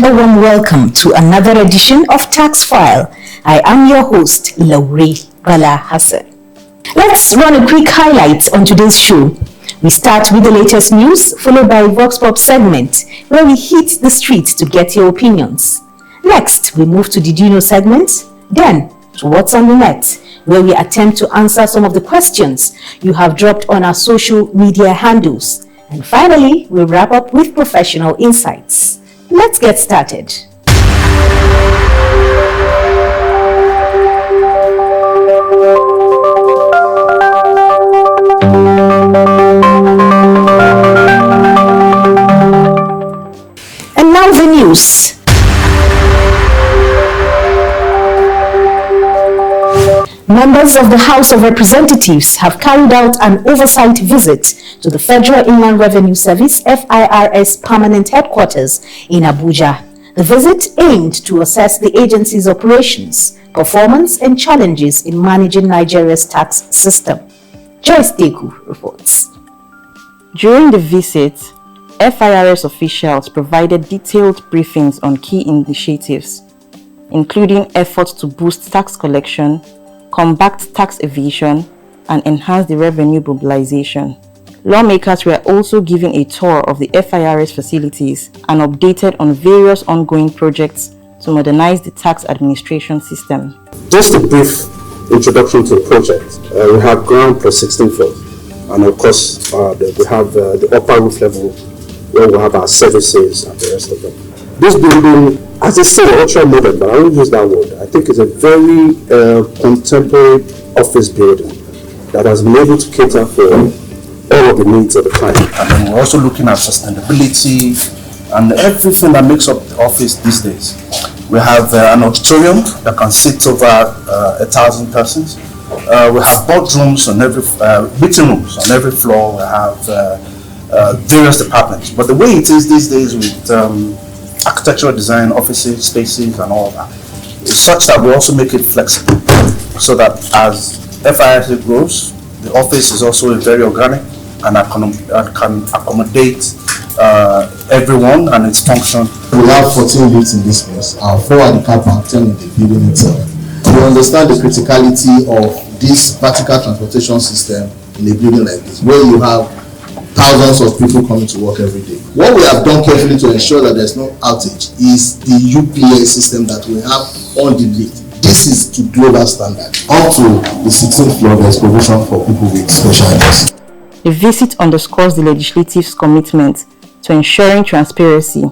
and a warm welcome to another edition of Tax File. I am your host, Laure Bala Hassan. Let's run a quick highlight on today's show. We start with the latest news, followed by a Vox Pop segment, where we hit the streets to get your opinions. Next, we move to the Do You Know segment, then to What's on the Net, where we attempt to answer some of the questions you have dropped on our social media handles. And finally, we wrap up with professional insights. Let's get started. And now the news. Members of the House of Representatives have carried out an oversight visit to the Federal Inland Revenue Service (FIRS) permanent headquarters in Abuja. The visit aimed to assess the agency's operations, performance, and challenges in managing Nigeria's tax system. Joyce Deku reports. During the visit, FIRS officials provided detailed briefings on key initiatives, including efforts to boost tax collection, combat tax evasion, and enhance the revenue mobilization. Lawmakers were also given a tour of the FIRS facilities and updated on various ongoing projects to modernize the tax administration system. Just a brief introduction to the project. We have ground plus 16 floors, and of course we have the upper roof level where we have our services and the rest of them. This building, as I say, ultra modern, but I won't use that word. I think it's a very contemporary office building that has been able to cater for all of the needs of the client. And then we're also looking at sustainability and everything that makes up the office these days. We have an auditorium that can seat over 1,000 persons. We have boardrooms on every, meeting rooms on every floor. We have various departments. But the way it is these days with architectural design, offices, spaces, and all that, is such that we also make it flexible, so that as FIRS grows, the office is also very organic and can accommodate everyone and its function. We have 14 lifts in this place, 4 at the car park, 10 in the building itself. We understand the criticality of this vertical transportation system in a building like this, where you have thousands of people coming to work every day. What we have done carefully to ensure that there's no outage is the UPS system that we have on the lift. This is to global standard. Up to the 16th floor, there's provision for people with special needs. The visit underscores the legislative's commitment to ensuring transparency,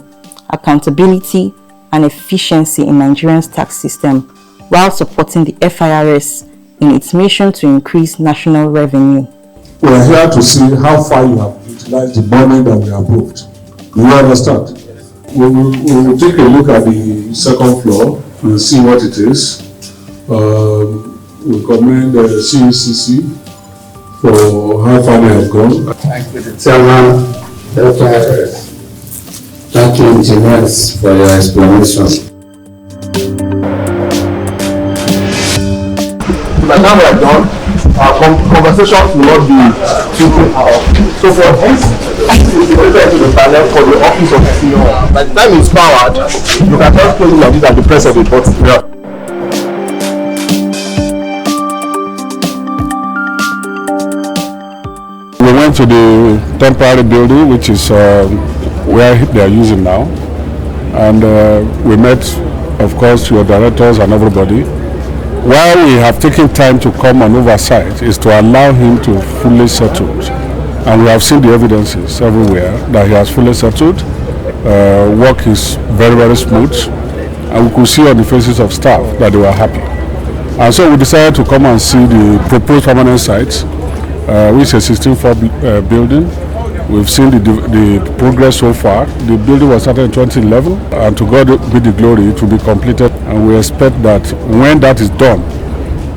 accountability, and efficiency in Nigeria's tax system, while supporting the FIRS in its mission to increase national revenue. We are here to see how far you have utilized the money that we approved. Do you understand? We will take a look at the second floor and see what it is. We commend the CECC for how far they have gone. Thank you, Chairman. Thank you, engineers, for your explanation. By the time we are done, our conversations will not be too hours. So for us, we prepare to the panel for the office of the CEO. By the time it's powered, you can just close it like this at the press of a button. Yeah. We went to the temporary building, which is where they are using now, and we met, of course, your directors and everybody. Why we have taken time to come on oversight is to allow him to fully settle, and we have seen the evidences everywhere that he has fully settled. Work is very, very smooth, and we could see on the faces of staff that they were happy. And so we decided to come and see the proposed permanent site, which is a 16-floor building. We've seen the progress so far. The building was started in 2011, and to God be the glory, it will be completed. And we expect that when that is done,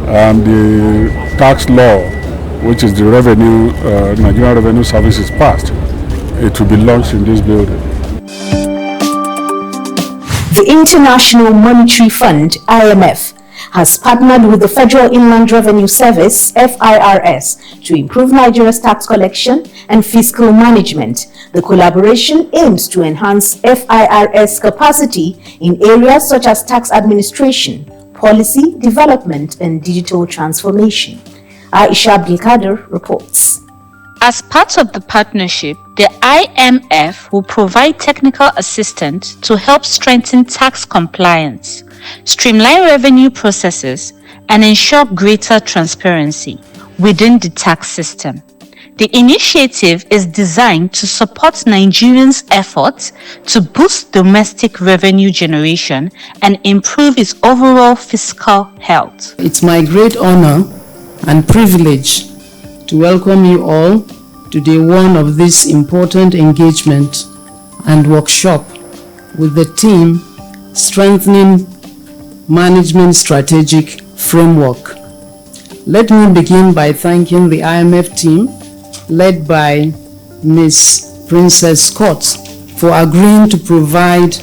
and the tax law, which is the revenue, Nigerian Revenue Service, is passed, it will be launched in this building. The International Monetary Fund, IMF, has partnered with the Federal Inland Revenue Service, FIRS, to improve Nigeria's tax collection and fiscal management. The collaboration aims to enhance FIRS capacity in areas such as tax administration, policy development, and digital transformation. Aisha Abdulkader reports. As part of the partnership, the IMF will provide technical assistance to help strengthen tax compliance, streamline revenue processes, and ensure greater transparency within the tax system. The initiative is designed to support Nigerians' efforts to boost domestic revenue generation and improve its overall fiscal health. It's my great honor and privilege to welcome you all to day one of this important engagement and workshop with the theme Strengthening Management Strategic Framework. Let me begin by thanking the IMF team led by Ms. Princess Scott for agreeing to provide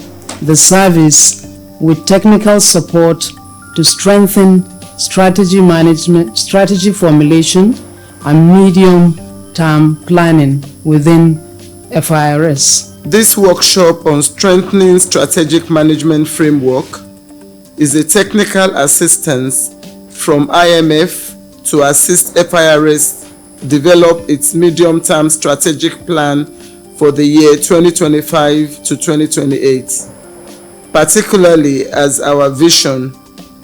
the service with technical support to strengthen strategy management, strategy formulation, and medium-term planning within FIRS. This workshop on strengthening strategic management framework is a technical assistance from IMF to assist FIRS develop its medium-term strategic plan for the year 2025 to 2028, particularly as our vision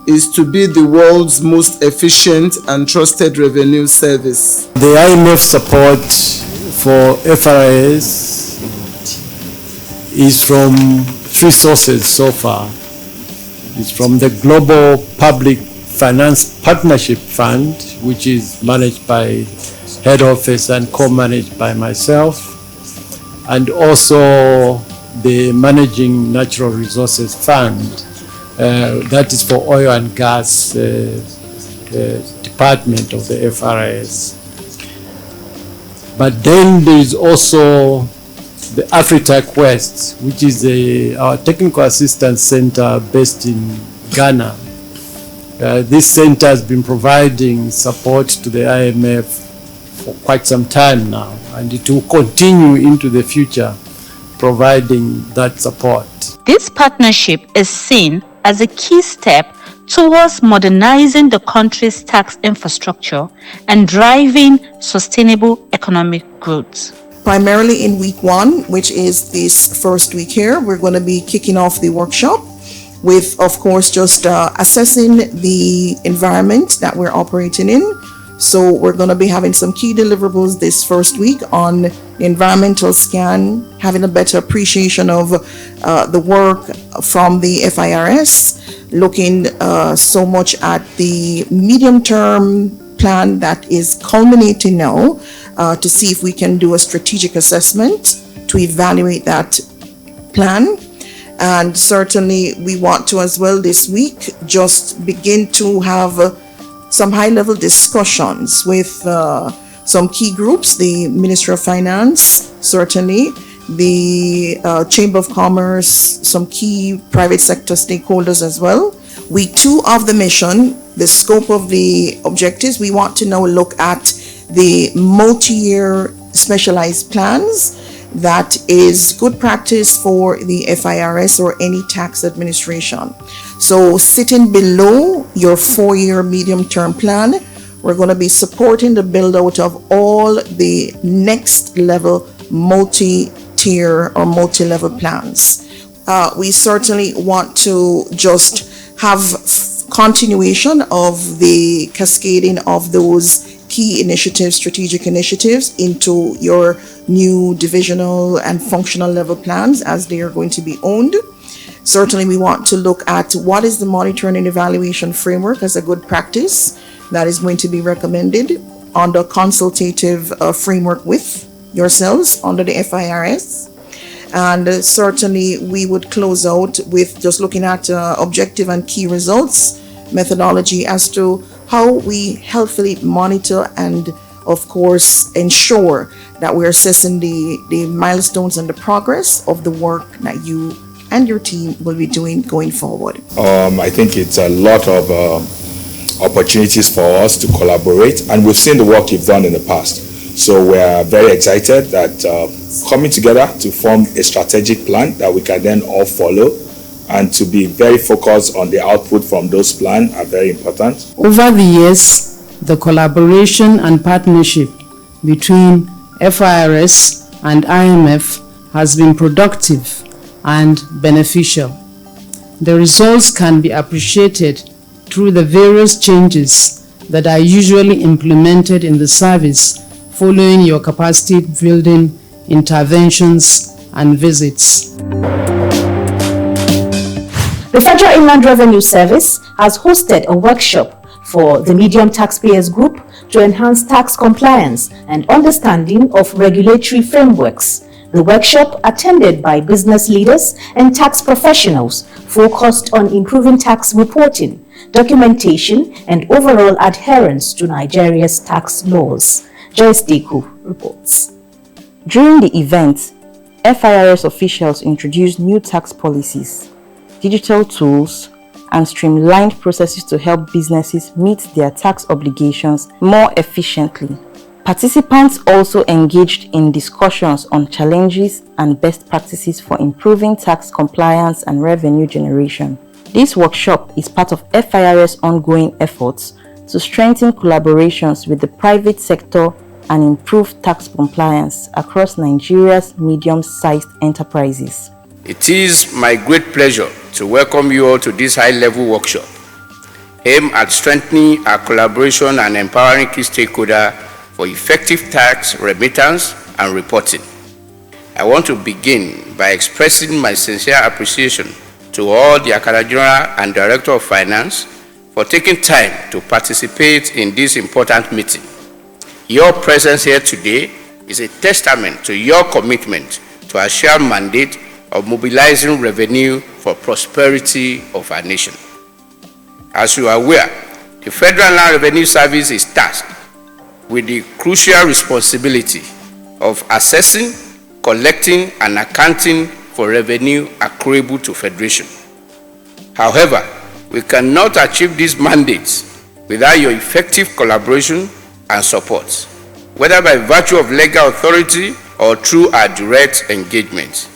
is to be the world's most efficient and trusted revenue service. The IMF support for FIRS is from three sources so far. It's from the Global Public Finance Partnership Fund, which is managed by Head Office and co-managed by myself, and also the Managing Natural Resources Fund, that is for oil and gas department of the FIRS. But then there is also the Afritac West, which is our technical assistance center based in Ghana. This center has been providing support to the IMF for quite some time now, and it will continue into the future providing that support. This partnership is seen as a key step towards modernizing the country's tax infrastructure and driving sustainable economic growth. Primarily in week one, which is this first week here, we're going to be kicking off the workshop with, of course, just assessing the environment that we're operating in. So we're going to be having some key deliverables this first week on the environmental scan, having a better appreciation of the work from the FIRS, looking so much at the medium-term plan that is culminating now to see if we can do a strategic assessment to evaluate that plan. And certainly we want to as well this week just begin to have some high-level discussions with some key groups, the Ministry of Finance, certainly, the Chamber of Commerce, some key private sector stakeholders as well. Week two of the mission, the scope of the objectives, we want to now look at the multi-year specialized plans that is good practice for the FIRS or any tax administration. So sitting below your 4-year medium-term plan, we're going to be supporting the build-out of all the next level multi-tier or multi-level plans. We certainly want to just have continuation of the cascading of those key initiatives, strategic initiatives into your new divisional and functional level plans as they are going to be owned. Certainly we want to look at what is the monitoring and evaluation framework as a good practice that is going to be recommended under consultative framework with yourselves under the FIRS. And certainly we would close out with just looking at objective and key results methodology as to how we healthily monitor and of course ensure that we're assessing the milestones and the progress of the work that you and your team will be doing going forward? I think it's a lot of opportunities for us to collaborate, and we've seen the work you've done in the past. So we're very excited that coming together to form a strategic plan that we can then all follow, and to be very focused on the output from those plans are very important. Over the years, the collaboration and partnership between FIRS and IMF has been productive and beneficial. The results can be appreciated through the various changes that are usually implemented in the service following your capacity building interventions and visits. The Federal Inland Revenue Service has hosted a workshop for the Medium Taxpayers Group to enhance tax compliance and understanding of regulatory frameworks. The workshop, attended by business leaders and tax professionals, focused on improving tax reporting, documentation, and overall adherence to Nigeria's tax laws. Joyce Deku reports. During the event, FIRS officials introduced new tax policies, digital tools, and streamlined processes to help businesses meet their tax obligations more efficiently. Participants also engaged in discussions on challenges and best practices for improving tax compliance and revenue generation. This workshop is part of FIRS' ongoing efforts to strengthen collaborations with the private sector and improve tax compliance across Nigeria's medium-sized enterprises. It is my great pleasure to welcome you all to this high-level workshop, aimed at strengthening our collaboration and empowering key stakeholders for effective tax remittance and reporting. I want to begin by expressing my sincere appreciation to all the Accountant General and Director of Finance for taking time to participate in this important meeting. Your presence here today is a testament to your commitment to our shared mandate of mobilizing revenue for prosperity of our nation. As you are aware, the Federal Land Revenue Service is tasked with the crucial responsibility of assessing, collecting, and accounting for revenue accruable to Federation. However, we cannot achieve these mandates without your effective collaboration and support, whether by virtue of legal authority or through our direct engagement.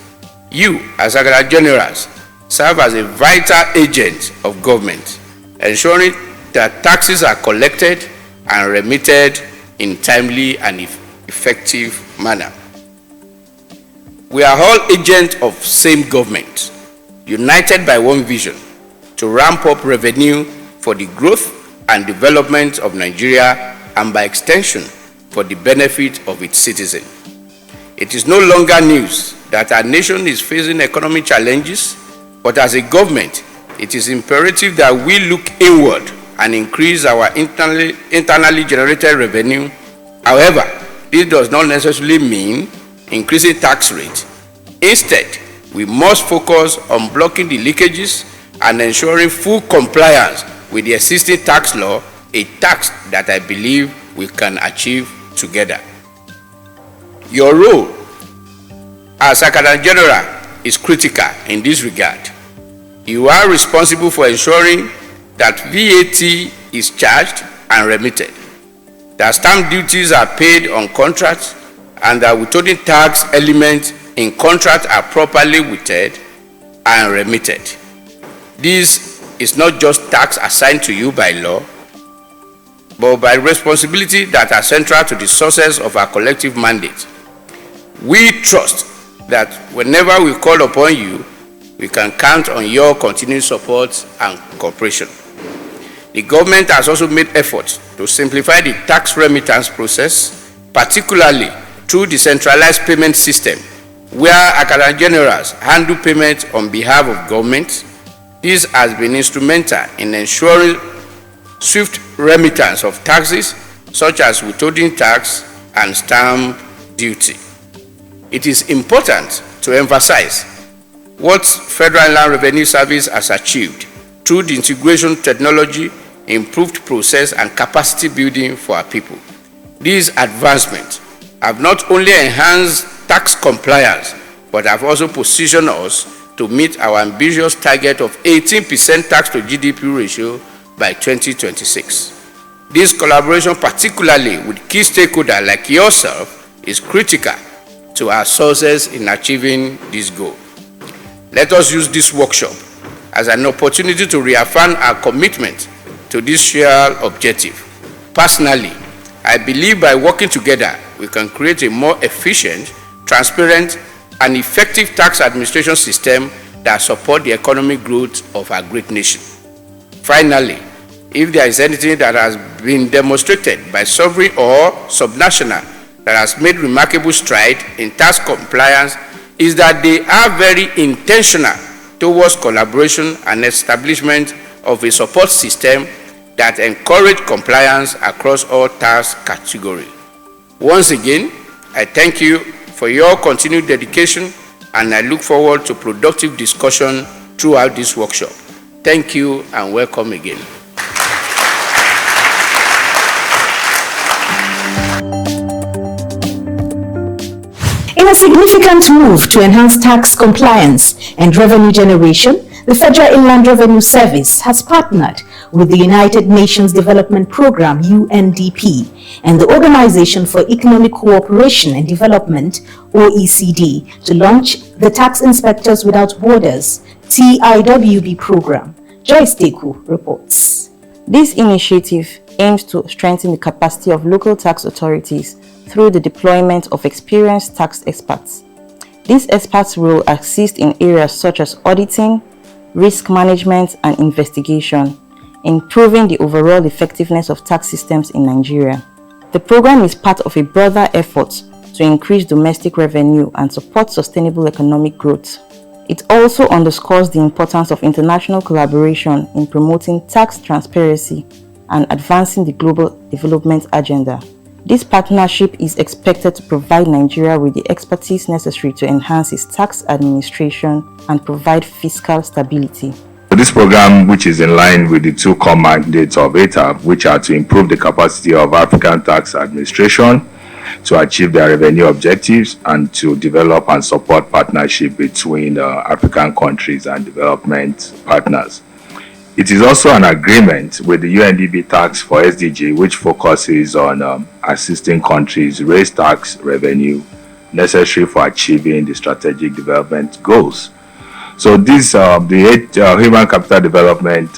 You, as Accountant Generals, serve as a vital agent of government, ensuring that taxes are collected and remitted in timely and effective manner. We are all agents of same government, united by one vision to ramp up revenue for the growth and development of Nigeria, and by extension for the benefit of its citizens. It is no longer news that our nation is facing economic challenges, but as a government, it is imperative that we look inward and increase our internally generated revenue. However, this does not necessarily mean increasing tax rate. Instead, we must focus on blocking the leakages and ensuring full compliance with the existing tax law, a task that I believe we can achieve together. Your role as Accountant General is critical in this regard. You are responsible for ensuring that VAT is charged and remitted, that stamp duties are paid on contracts, and that withholding tax elements in contracts are properly withheld and remitted. This is not just tax assigned to you by law, but by responsibility that are central to the sources of our collective mandate. We trust that whenever we call upon you, we can count on your continued support and cooperation. The government has also made efforts to simplify the tax remittance process, particularly through the centralized payment system, where Accountant Generals handle payments on behalf of government. This has been instrumental in ensuring swift remittance of taxes such as withholding tax and stamp duty. It is important to emphasize what Federal Land Revenue Service has achieved through the integration technology, improved process, and capacity building for our people. These advancements have not only enhanced tax compliance, but have also positioned us to meet our ambitious target of 18% tax to GDP ratio by 2026. This collaboration, particularly with key stakeholders like yourself, is critical to our success in achieving this goal. Let us use this workshop as an opportunity to reaffirm our commitment to this shared objective. Personally, I believe by working together, we can create a more efficient, transparent, and effective tax administration system that supports the economic growth of our great nation. Finally, if there is anything that has been demonstrated by sovereign or subnational that has made remarkable strides in tax compliance, is that they are very intentional towards collaboration and establishment of a support system that encourage compliance across all tax categories. Once again, I thank you for your continued dedication, and I look forward to productive discussion throughout this workshop. Thank you and welcome again. In a significant move to enhance tax compliance and revenue generation, the Federal Inland Revenue Service has partnered with the United Nations Development Programme (UNDP) and the Organization for Economic Cooperation and Development (OECD) to launch the Tax Inspectors Without Borders (TIWB) program. Joyce Deku reports. This initiative aims to strengthen the capacity of local tax authorities through the deployment of experienced tax experts. These experts will assist in areas such as auditing, risk management, and investigation, improving the overall effectiveness of tax systems in Nigeria. The program is part of a broader effort to increase domestic revenue and support sustainable economic growth. It also underscores the importance of international collaboration in promoting tax transparency and advancing the global development agenda. This partnership is expected to provide Nigeria with the expertise necessary to enhance its tax administration and provide fiscal stability. This program, which is in line with the two core mandates of ETA, which are to improve the capacity of African tax administration to achieve their revenue objectives and to develop and support partnership between African countries and development partners. It is also an agreement with the UNDP Tax for SDG, which focuses on assisting countries raise tax revenue necessary for achieving the strategic development goals. So these, the 8 human capital development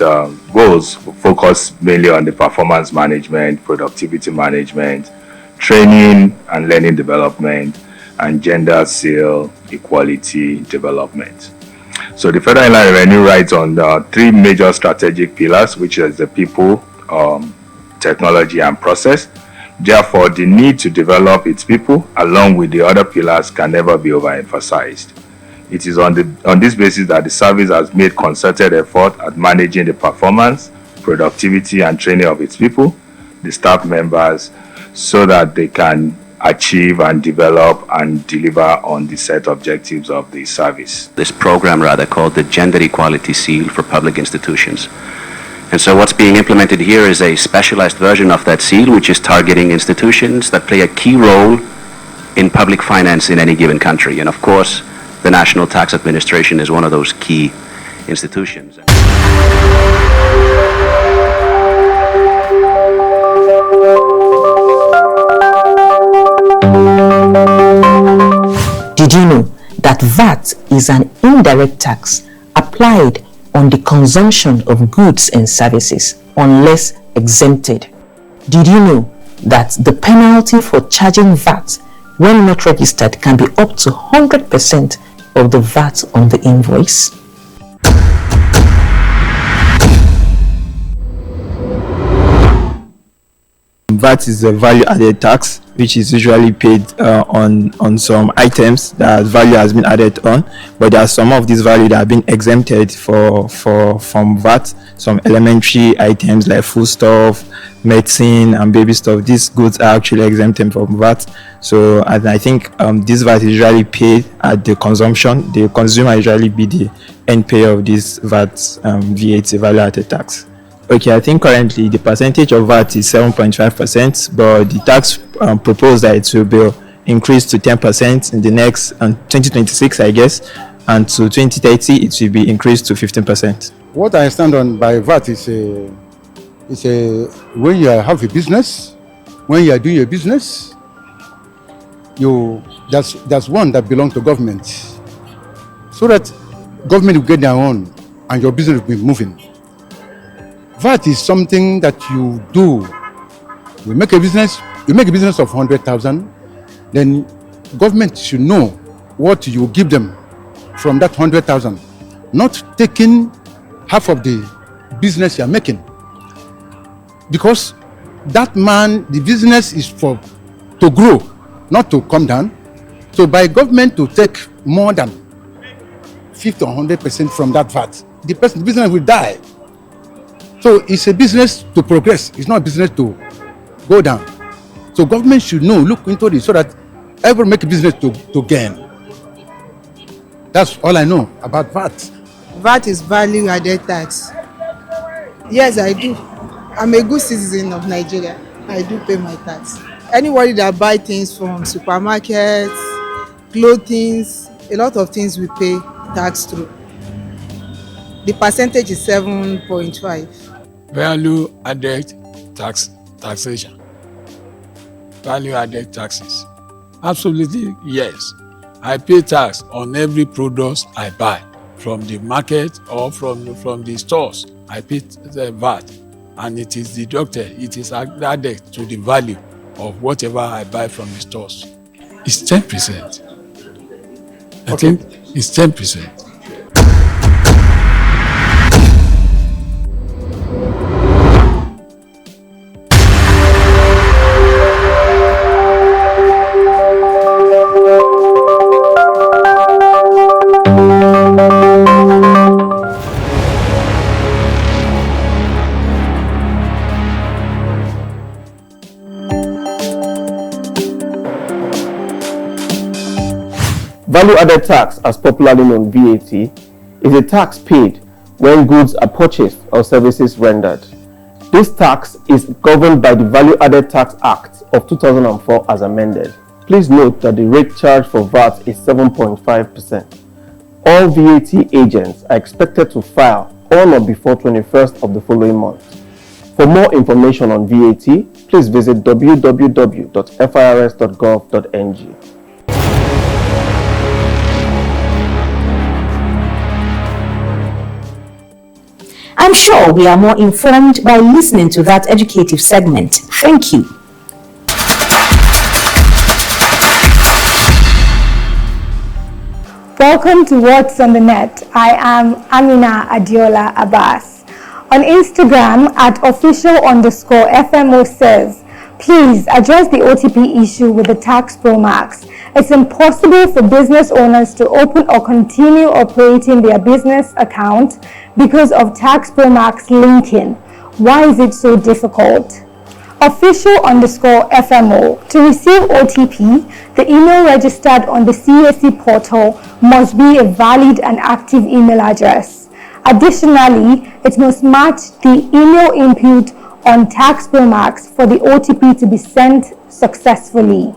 goals focus mainly on the performance management, productivity management, training and learning development, and gender skill equality development. So the Federal Inland Revenue rides on 3 major strategic pillars, which is the people, technology, and process. Therefore, the need to develop its people, along with the other pillars, can never be overemphasized. It is on this basis that the service has made concerted effort at managing the performance, productivity, and training of its people, the staff members, so that they can achieve and develop and deliver on the set objectives of the service. This program called the Gender Equality Seal for Public Institutions. And so what's being implemented here is a specialized version of that seal, which is targeting institutions that play a key role in public finance in any given country. And of course, the National Tax Administration is one of those key institutions. Did you know that VAT is an indirect tax applied on the consumption of goods and services unless exempted? Did you know that the penalty for charging VAT when not registered can be up to 100% of the VAT on the invoice? VAT is a value-added tax, which is usually paid on some items that value has been added on, but there are some of these value that have been exempted from VAT. Some elementary items like foodstuff, medicine, and baby stuff. These goods are actually exempted from VAT. So, and I think this VAT is usually paid at the consumption. The consumer usually be the end payer of this VAT value-added tax. Okay, I think currently the percentage of VAT is 7.5%, but the tax proposed that it will be increased to 10% in the next 2026, I guess. and to 2030 it will be increased to 15%. What I stand on by VAT is when you have a business, when you are doing a business, there's one that belongs to government, so that government will get their own and your business will be moving. VAT is something that you do. You make a business of 100,000, then government should know what you give them from that 100,000, not taking half of the business you are making. Because that man, the business is to grow, not to come down. So by government to take more than 50 or 100% from that VAT, the business will die. So it's a business to progress. It's not a business to go down. So government should know, look into it, so that everyone make a business to gain. That's all I know about VAT. VAT is value added tax. Yes, I do. I'm a good citizen of Nigeria. I do pay my tax. Anybody that buy things from supermarkets, clothing, a lot of things we pay tax through. The percentage is 7.5. Value added taxation. Value added taxes. Absolutely, yes. I pay tax on every product I buy from the market or from the stores. I pay the VAT, and it is deducted. It is added to the value of whatever I buy from the stores. It's 10%. I think it's 10%. Value-added tax, as popularly known VAT, is a tax paid when goods are purchased or services rendered. This tax is governed by the Value-Added Tax Act of 2004 as amended. Please note that the rate charged for VAT is 7.5%. All VAT agents are expected to file on or before 21st of the following month. For more information on VAT, please visit www.firs.gov.ng. I'm sure we are more informed by listening to that educative segment. Thank you. Welcome to What's on the Net. I am Amina Adiola Abbas. On Instagram at official_FMO says, please address the OTP issue with the Tax Pro Max. It's impossible for business owners to open or continue operating their business account because of Tax Pro Max linking. Why is it so difficult? Official_FMO. To receive OTP, the email registered on the CAC portal must be a valid and active email address. Additionally, it must match the email input on Tax Pro Max for the OTP to be sent successfully.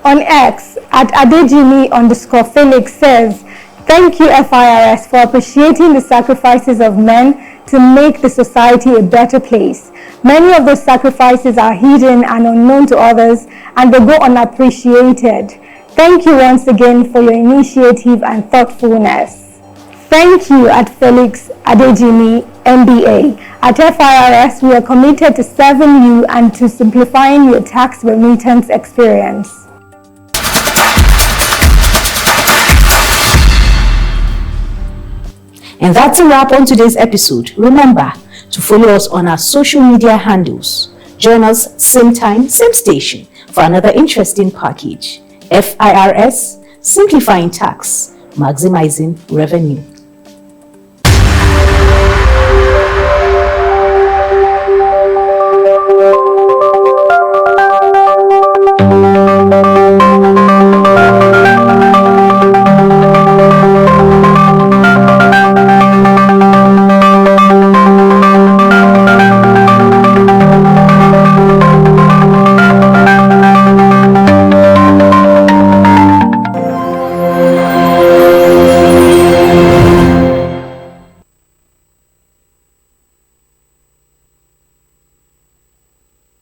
On X, at Adejimi_Felix says, thank you FIRS for appreciating the sacrifices of men to make the society a better place. Many of those sacrifices are hidden and unknown to others, and they go unappreciated. Thank you once again for your initiative and thoughtfulness. Thank you at Felix Adejimi, MBA. At FIRS, we are committed to serving you and to simplifying your tax remittance experience. And that's a wrap on today's episode. Remember to follow us on our social media handles. Join us same time, same station for another interesting package. FIRS, simplifying tax, maximizing revenue.